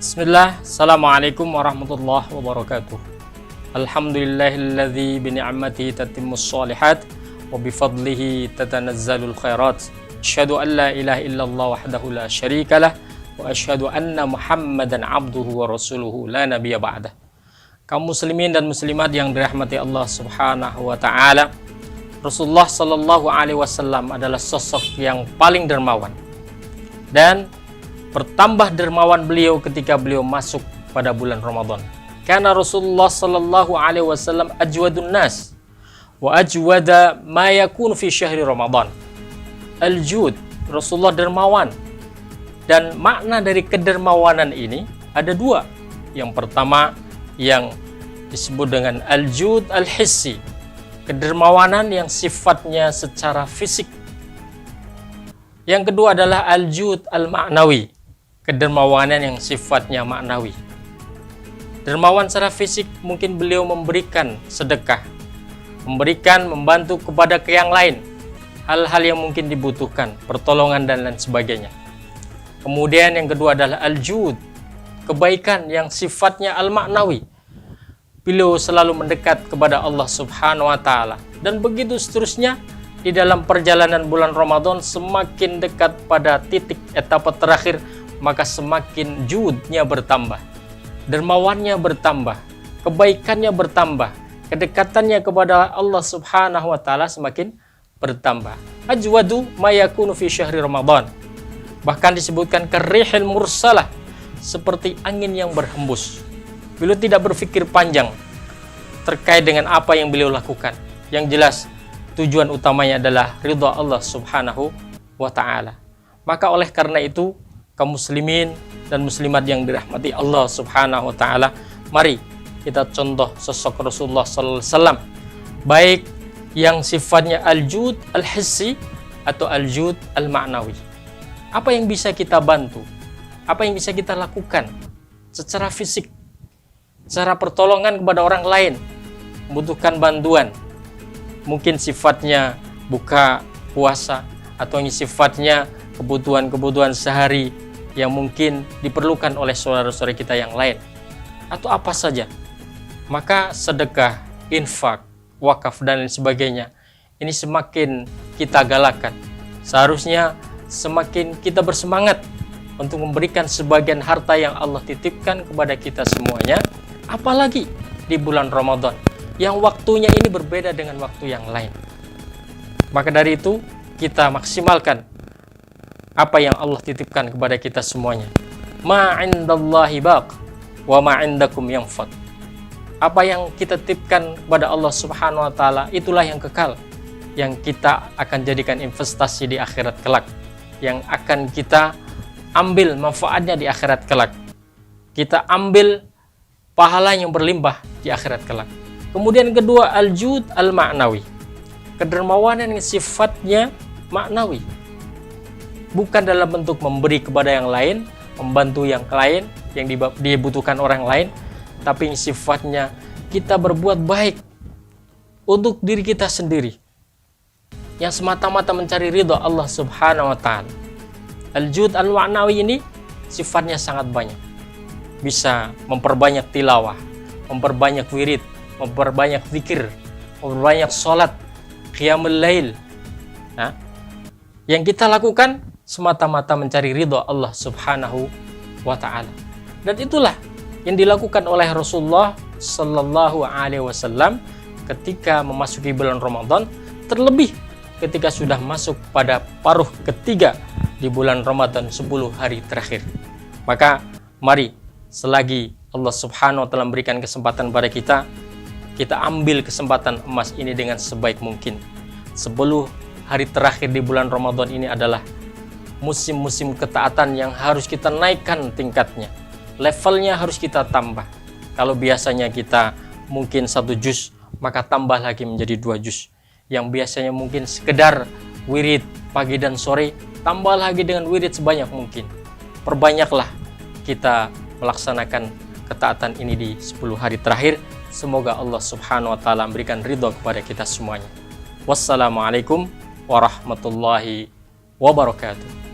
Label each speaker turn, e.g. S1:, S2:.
S1: Bismillah, Assalamualaikum warahmatullahi wabarakatuh. Alhamdulillahilladzi bini'amatihi tatimmus shalihat wa bifadlihi tatanazzalul khairat. Asyhadu an la ilaha illallah wahdahu la syarikalah wa asyhadu anna Muhammadan abduhu wa rasuluhu la nabiyya ba'dah. Kaum muslimin dan muslimat yang dirahmati Allah Subhanahu wa taala, Rasulullah sallallahu alaihi wasallam adalah sosok yang paling dermawan. Dan bertambah dermawan beliau ketika beliau masuk pada bulan Ramadan. Karena Rasulullah sallallahu alaihi wasallam ajwadun nas wa ajwada ma yakun fi syahri Ramadan. Al-jud, Rasulullah dermawan. Dan makna dari kedermawanan ini ada dua. Yang pertama yang disebut dengan al-jud al-hissi, kedermawanan yang sifatnya secara fisik. Yang kedua adalah al-jud al-ma'nawi, kedermawanan yang sifatnya maknawi. Dermawan secara fisik mungkin beliau memberikan sedekah, membantu kepada yang lain, hal-hal yang mungkin dibutuhkan, pertolongan dan lain sebagainya. Kemudian yang kedua adalah al-jud, kebaikan yang sifatnya al-maknawi. Beliau selalu mendekat kepada Allah Subhanahu wa taala, dan begitu seterusnya. Di dalam perjalanan bulan Ramadan semakin dekat pada titik etapa terakhir, maka semakin judnya bertambah, dermawannya bertambah, kebaikannya bertambah, kedekatannya kepada Allah Subhanahu wa taala semakin bertambah. Ajwadu ma yakunu fi syahri Ramadan. Bahkan disebutkan karihil mursalah, seperti angin yang berhembus. Beliau tidak berpikir panjang terkait dengan apa yang beliau lakukan. Yang jelas tujuan utamanya adalah ridha Allah Subhanahu wa taala. Maka oleh karena itu, kaum muslimin dan muslimat yang dirahmati Allah Subhanahu wa taala, mari kita contoh sosok Rasulullah sallallahu alaihi wasallam, baik yang sifatnya al-jud al-hissi atau al-jud al-ma'nawi. Apa yang bisa kita bantu? Apa yang bisa kita lakukan secara fisik? Secara pertolongan kepada orang lain, membutuhkan bantuan. Mungkin sifatnya buka puasa, atau yang sifatnya kebutuhan-kebutuhan sehari yang mungkin diperlukan oleh saudara-saudara kita yang lain, atau apa saja. Maka sedekah, infak, wakaf dan lain sebagainya ini semakin kita galakan. Seharusnya semakin kita bersemangat untuk memberikan sebagian harta yang Allah titipkan kepada kita semuanya, apalagi di bulan Ramadan yang waktunya ini berbeda dengan waktu yang lain. Maka dari itu kita maksimalkan apa yang Allah titipkan kepada kita semuanya. Ma 'indallahi baq wa ma 'indakum yanfad. Apa yang kita titipkan kepada Allah Subhanahu wa taala itulah yang kekal, yang kita akan jadikan investasi di akhirat kelak, yang akan kita ambil manfaatnya di akhirat kelak. Kita ambil pahala yang berlimpah di akhirat kelak. Kemudian kedua, al-jud al-ma'nawi, kedermawanan yang sifatnya maknawi, bukan dalam bentuk memberi kepada yang lain, membantu yang lain yang dibutuhkan orang lain, tapi yang sifatnya kita berbuat baik untuk diri kita sendiri, yang semata-mata mencari ridha Allah Subhanahu wa taala. Al-jud al-ma'nawi ini sifatnya sangat banyak, bisa memperbanyak tilawah, memperbanyak wirid, memperbanyak zikir, memperbanyak sholat, qiyamul lail. Nah, yang kita lakukan semata-mata mencari ridha Allah Subhanahu wa ta'ala. Dan itulah yang dilakukan oleh Rasulullah sallallahu alaihi wasallam ketika memasuki bulan Ramadan, terlebih ketika sudah masuk pada paruh ketiga di bulan Ramadan 10 hari terakhir. Maka mari, selagi Allah Subhanahu wa ta'ala memberikan kesempatan pada kita ambil kesempatan emas ini dengan sebaik mungkin. 10 hari terakhir di bulan Ramadan ini adalah musim-musim ketaatan yang harus kita naikkan tingkatnya. Levelnya harus kita tambah. Kalau biasanya kita mungkin 1 juz, maka tambah lagi menjadi 2 juz. Yang biasanya mungkin sekedar wirid pagi dan sore, tambah lagi dengan wirid sebanyak mungkin. Perbanyaklah kita melaksanakan ketaatan ini di 10 hari terakhir. Semoga Allah Subhanahu wa taala memberikan ridha kepada kita semuanya. Wassalamualaikum warahmatullahi wabarakatuh.